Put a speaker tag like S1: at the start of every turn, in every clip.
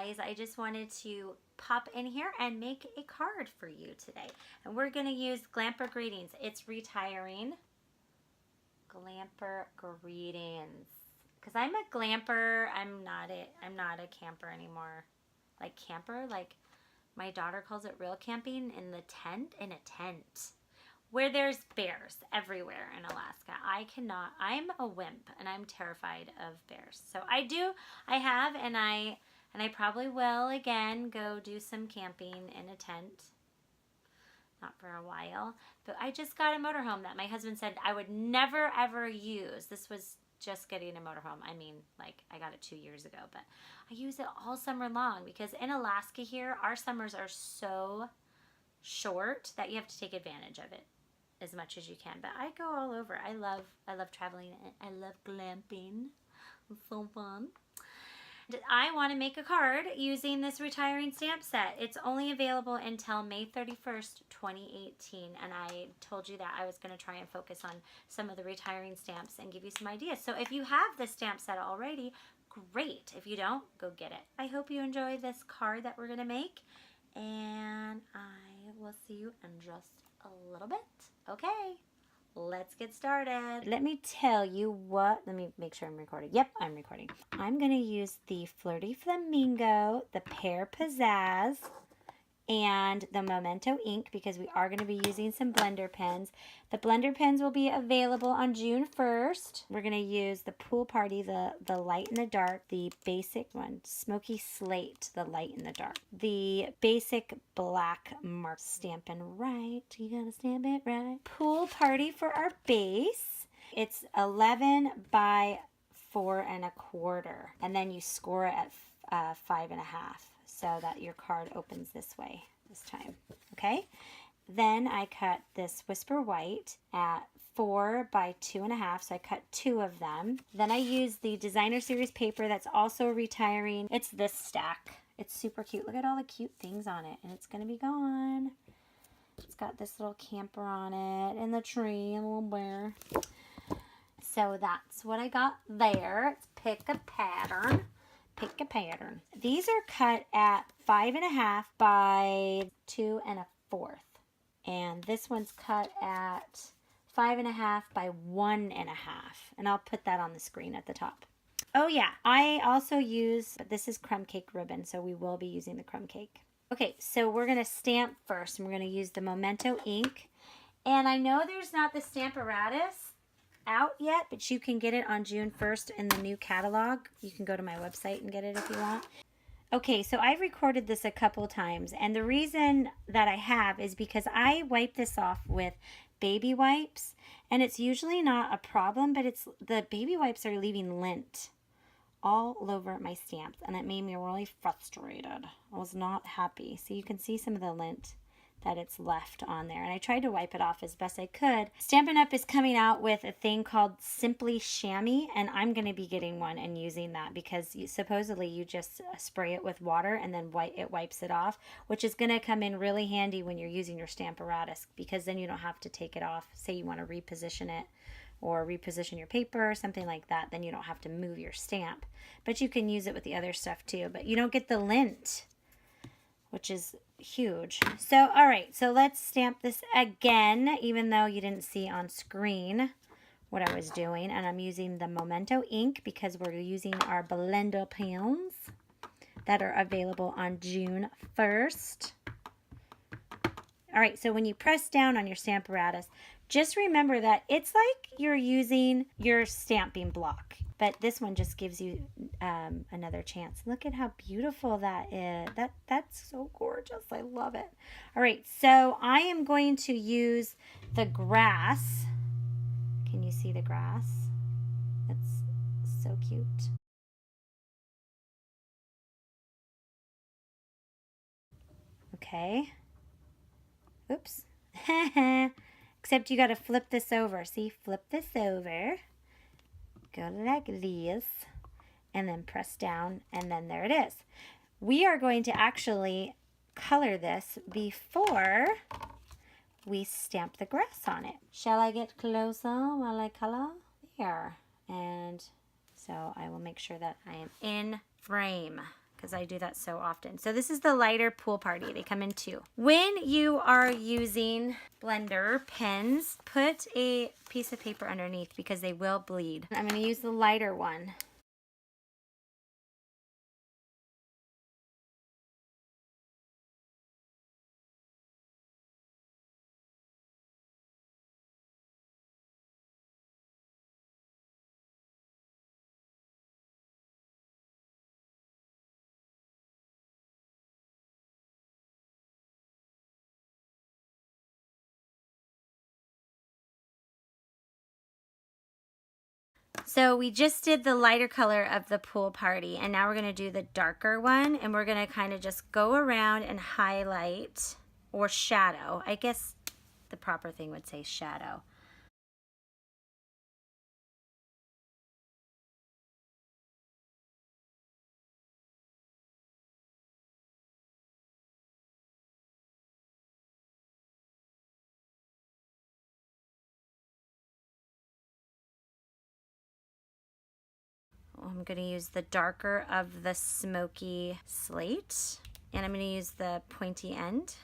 S1: guys, I just wanted to pop in here and make a card for you today. And we're going to use Glamper Greetings. It's retiring. Glamper Greetings. Because I'm a glamper. I'm not a camper anymore. Like camper, like my daughter calls it real camping in the tent, in a tent. Where there's bears everywhere in Alaska. I cannot, I'm a wimp and I'm terrified of bears. So I have, and I probably will again go do some camping in a tent. Not for a while. But I just got a motorhome that my husband said I would never ever use. This was just getting a motorhome. I mean, like I got it 2 years ago, but I use it all summer long because in Alaska here, our summers are so short that you have to take advantage of it as much as you can. But I go all over. I love traveling. I love glamping. It's so fun. I want to make a card using this retiring stamp set. It's only available until May 31st, 2018. And I told you that I was going to try and focus on some of the retiring stamps and give you some ideas. So if you have this stamp set already, great. If you don't, go get it. I hope you enjoy this card that we're going to make. And I will see you in just a little bit. Okay, let's get started. Let me tell you what, let me make sure I'm recording. Yep, I'm recording. I'm going to use the Flirty Flamingo, the Pear Pizzazz, and the Memento ink because we are going to be using some blender pens. The blender pens will be available on June 1st. We're going to use the Pool Party, the light and the dark, the basic one, Smoky Slate, the light and the dark, the basic black mark, stamping right. You got to stamp it right. Pool Party for our base. It's 11 by 4 1/4, and then you score it at 5 1/2. So that your card opens this way this time, okay? Then I cut this Whisper White at 4 by 2 1/2, so I cut 2 of them. Then I use the Designer Series paper that's also retiring. It's this stack. It's super cute. Look at all the cute things on it, and it's gonna be gone. It's got this little camper on it, and the tree, and a little bear. So that's what I got there. Let's pick a pattern. Pick a pattern. These are cut at 5 1/2 by 2 1/4. And this one's cut at 5 1/2 by 1 1/2. And I'll put that on the screen at the top. Oh yeah, I also use, this is crumb cake ribbon, so we will be using the crumb cake. Okay, so we're gonna stamp first, and we're gonna use the Memento ink. And I know there's not the Stamparatus out yet, but you can get it on June 1st in the new catalog. You can go to my website and get it if you want. Okay, so I've recorded this a couple times, and the reason that I have is because I wipe this off with baby wipes, and it's usually not a problem, but it's the baby wipes are leaving lint all over my stamps, and it made me really frustrated. I was not happy. So you can see some of the lint that it's left on there, and I tried to wipe it off as best I could. Stampin' Up! Is coming out with a thing called Simply Chamois, and I'm going to be getting one and using that because supposedly you just spray it with water and then it wipes it off, which is going to come in really handy when you're using your Stamparatus because then you don't have to take it off. Say you want to reposition it or reposition your paper or something like that, then you don't have to move your stamp. But you can use it with the other stuff too, but you don't get the lint, which is huge. So, all right, so let's stamp this again, even though you didn't see on screen what I was doing. And I'm using the Memento ink because we're using our blender pens that are available on June 1st. All right, so when you press down on your Stamparatus, just remember that it's like you're using your stamping block, but this one just gives you another chance. Look at how beautiful that is. That's so gorgeous. I love it. All right, so I am going to use the grass. Can you see the grass? It's so cute. Okay. Oops. Except you got to flip this over. See, flip this over. Go like this. And then press down. And then there it is. We are going to actually color this before we stamp the grass on it. Shall I get closer while I color? There. And so I will make sure that I am in frame. because I do that so often. So this is the lighter Pool Party. They come in two. When you are using blender pens, put a piece of paper underneath because they will bleed. I'm going to use the lighter one. So we just did the lighter color of the Pool Party, and now we're going to do the darker one, and we're going to kind of just go around and highlight or shadow. I guess the proper thing would say shadow. I'm going to use the darker of the smoky slate, and I'm going to use the pointy end.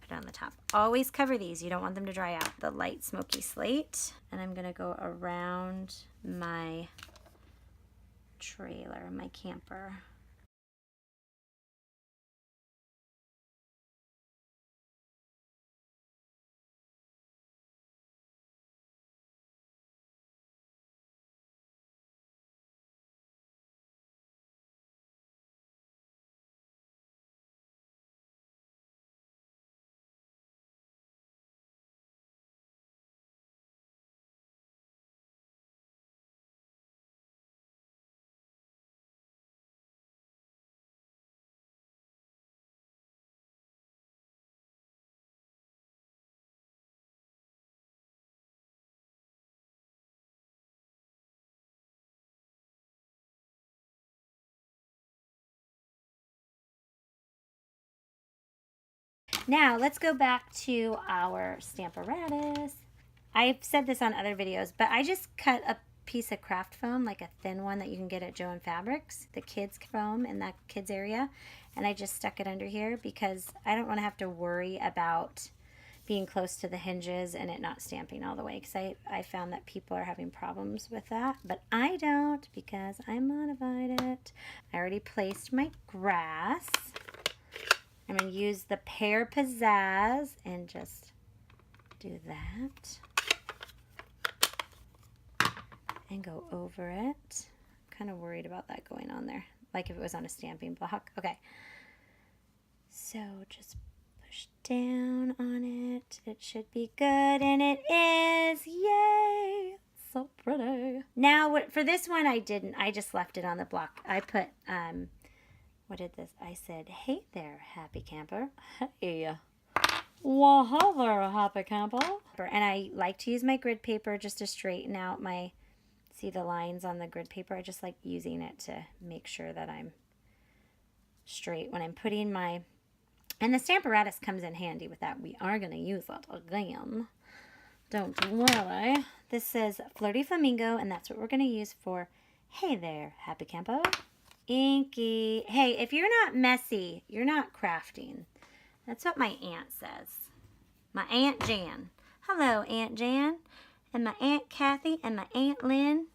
S1: Put it on the top. Always cover these. You don't want them to dry out. The light smoky slate, and I'm going to go around my trailer, my camper. Now let's go back to our Stamparatus. I've said this on other videos, but I just cut a piece of craft foam, like a thin one that you can get at Joann Fabrics, the kids foam in that kids area, and I just stuck it under here because I don't want to have to worry about being close to the hinges and it not stamping all the way, because I found that people are having problems with that, but I don't because I modified it. I already placed my grass. I'm going to use the Pear Pizzazz and just do that. And go over it. I'm kind of worried about that going on there, like if it was on a stamping block. Okay. So just push down on it. It should be good, and it is. Yay! So pretty. Now, for this one, I didn't. I just left it on the block. I put, what did this? I said, hey there, happy camper. Hey. Well, hello there, happy camper. And I like to use my grid paper just to straighten out my, see the lines on the grid paper? I just like using it to make sure that I'm straight when I'm putting my, and the Stamparatus comes in handy with that. We are going to use it again. Don't worry. This says Flirty Flamingo, and that's what we're going to use for hey there, happy camper. Inky. Hey, if you're not messy, you're not crafting. That's what my aunt says. My Aunt Jan. Hello, Aunt Jan. And my Aunt Kathy and my Aunt Lynn.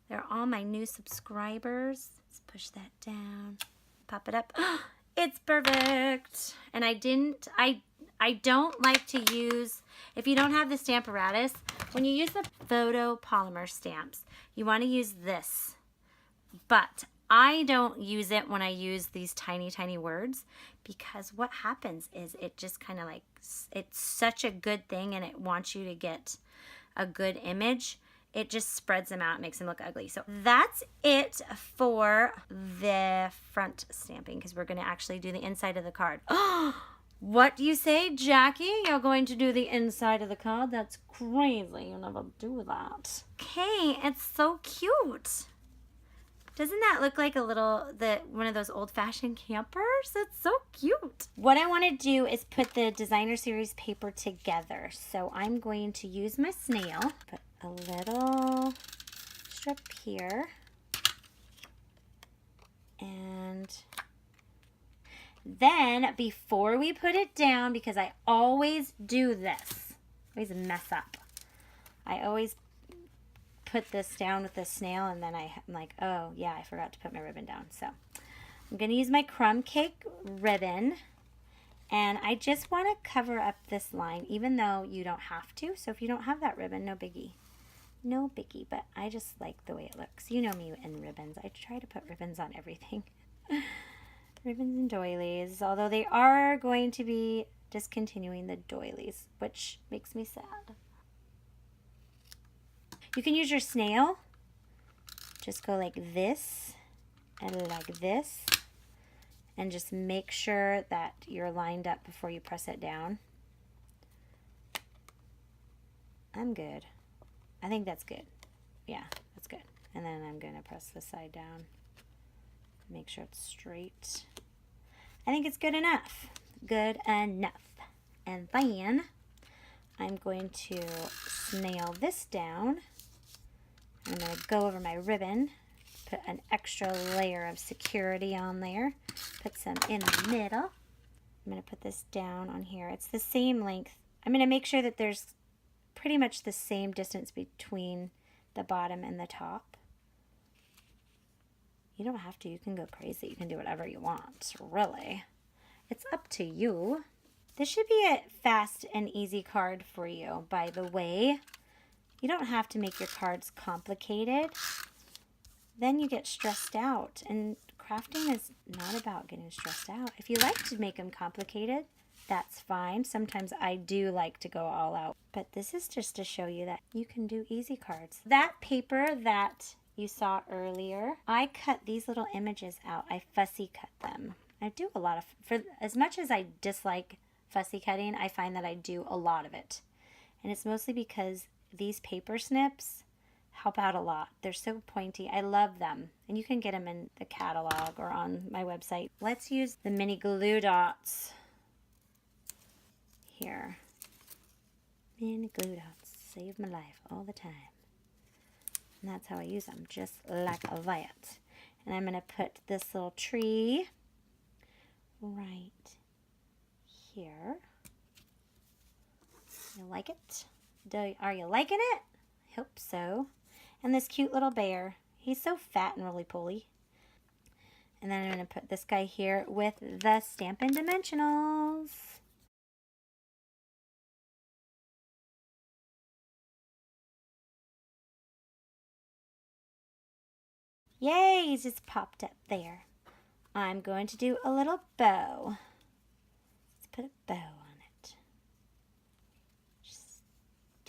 S1: They're all my new subscribers. Let's push that down. Pop it up. It's perfect. And I don't like to use, if you don't have the Stamparatus, when you use the photo polymer stamps, you want to use this. But I don't use it when I use these tiny, tiny words, because what happens is it just kind of like, it's such a good thing and it wants you to get a good image. It just spreads them out, makes them look ugly. So that's it for the front stamping, because we're going to actually do the inside of the card. What do you say, Jackie? You're going to do the inside of the card? That's crazy. You never do that. Okay, it's so cute. Doesn't that look like a little, one of those old-fashioned campers? That's so cute. What I want to do is put the designer series paper together. So I'm going to use my snail, put a little strip here. And then before we put it down, because I always do this, I always mess up. I always put this down with the snail, and then I'm like, oh yeah, I forgot to put my ribbon down. So I'm going to use my crumb cake ribbon, and I just want to cover up this line, even though you don't have to. So if you don't have that ribbon, no biggie. No biggie, but I just like the way it looks. You know me and ribbons. I try to put ribbons on everything. Ribbons and doilies, although they are going to be discontinuing the doilies, which makes me sad. You can use your snail. Just go like this and like this, and just make sure that you're lined up before you press it down. I'm good. I think that's good. Yeah, that's good. And then I'm going to press this side down. Make sure it's straight. I think it's good enough. Good enough. And then I'm going to snail this down. I'm going to go over my ribbon, put an extra layer of security on there, put some in the middle. I'm going to put this down on here. It's the same length. I'm going to make sure that there's pretty much the same distance between the bottom and the top. You don't have to. You can go crazy. You can do whatever you want, really. It's up to you. This should be a fast and easy card for you, by the way. You don't have to make your cards complicated. Then you get stressed out. And crafting is not about getting stressed out. If you like to make them complicated, that's fine. Sometimes I do like to go all out. But this is just to show you that you can do easy cards. That paper that you saw earlier, I cut these little images out. I fussy cut them. I do a lot of, for as much as I dislike fussy cutting, I find that I do a lot of it. And it's mostly because these paper snips help out a lot. They're so pointy. I love them. And you can get them in the catalog or on my website. Let's use the mini glue dots here. Mini glue dots save my life all the time. And that's how I use them, just like that. And I'm going to put this little tree right here. You like it? Are you liking it? I hope so. And this cute little bear. He's so fat and roly-poly. And then I'm going to put this guy here with the Stampin' Dimensionals. Yay, he's just popped up there. I'm going to do a little bow. Let's put a bow on it.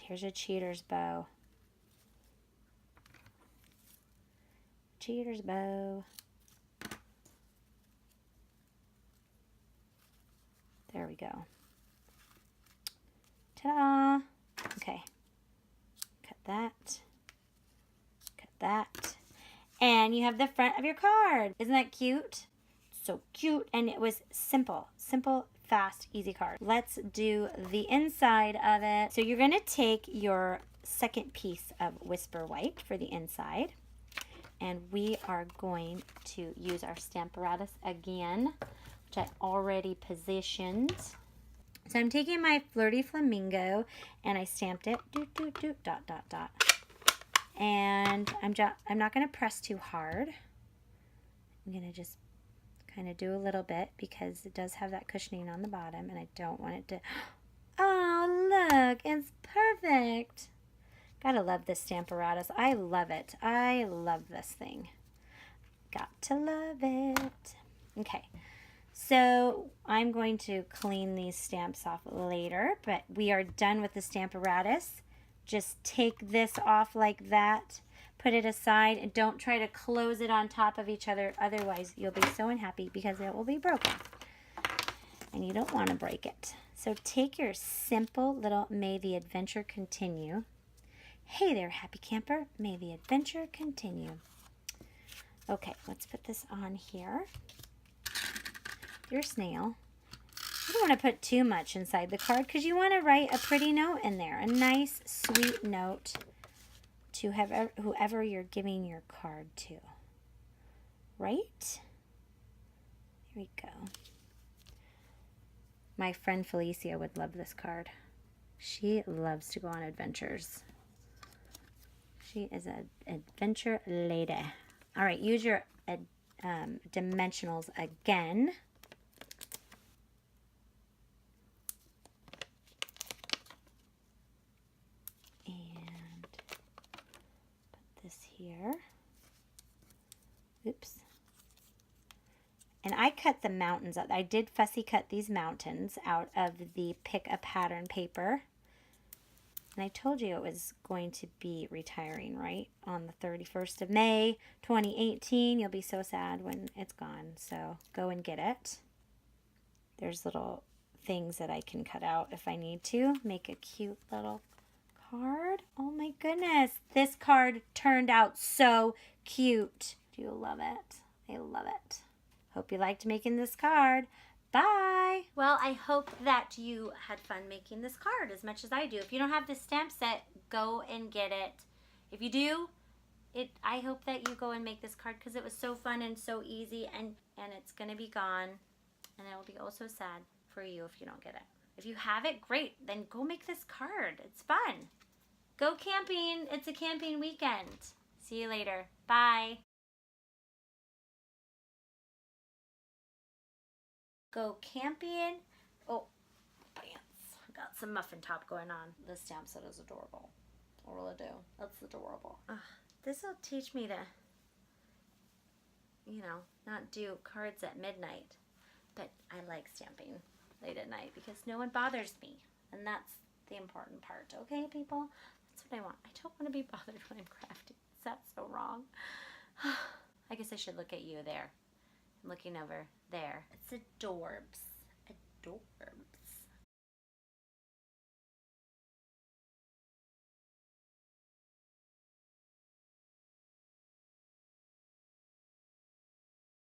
S1: Here's a cheater's bow. Cheater's bow. There we go. Ta-da! Okay. Cut that. Cut that. And you have the front of your card. Isn't that cute? So cute. And it was simple. Simple, fast, easy card. Let's do the inside of it. So you're going to take your second piece of Whisper White for the inside. And we are going to use our Stamparatus again, which I already positioned. So I'm taking my Flirty Flamingo and I stamped it. Doot, doot, doot, dot, dot, dot. And I'm not going to press too hard. I'm going to just kind of do a little bit because it does have that cushioning on the bottom and I don't want it to... Oh, look, it's perfect. Gotta love this Stamparatus. I love it. I love this thing. Got to love it. Okay, so I'm going to clean these stamps off later, but we are done with the Stamparatus. Just take this off like that, put it aside, and don't try to close it on top of each other. Otherwise, you'll be so unhappy because it will be broken. And you don't want to break it. So take your simple little May the Adventure Continue. Hey there, happy camper. May the adventure continue. Okay, let's put this on here. Your snail. You don't want to put too much inside the card because you want to write a pretty note in there. A nice, sweet note to whoever you're giving your card to. Right? Here we go. My friend Felicia would love this card. She loves to go on adventures. She is an adventure lady. All right, use your dimensionals again. And put this here. Oops. And I cut the mountains up. I did fussy cut these mountains out of the Pick a Pattern paper. And I told you it was going to be retiring, right? On the 31st of May, 2018. You'll be so sad when it's gone. So go and get it. There's little things that I can cut out if I need to. Make a cute little card. Oh my goodness. This card turned out so cute. Do you love it? I love it. Hope you liked making this card. Bye. Well, I hope that you had fun making this card as much as I do. If you don't have this stamp set, go and get it. If you do, I hope that you go and make this card because it was so fun and so easy, and it's going to be gone. And it will be oh so sad for you if you don't get it. If you have it, great. Then go make this card. It's fun. Go camping. It's a camping weekend. See you later. Bye. Go camping. Oh, pants. I got some muffin top going on. This stamp set is adorable. I really do. That's adorable. This will teach me to, you know, not do cards at midnight. But I like stamping late at night because no one bothers me. And that's the important part. Okay, people? That's what I want. I don't want to be bothered when I'm crafting. Is that so wrong? I guess I should look at you there. I'm looking over there. It's adorbs. Adorbs.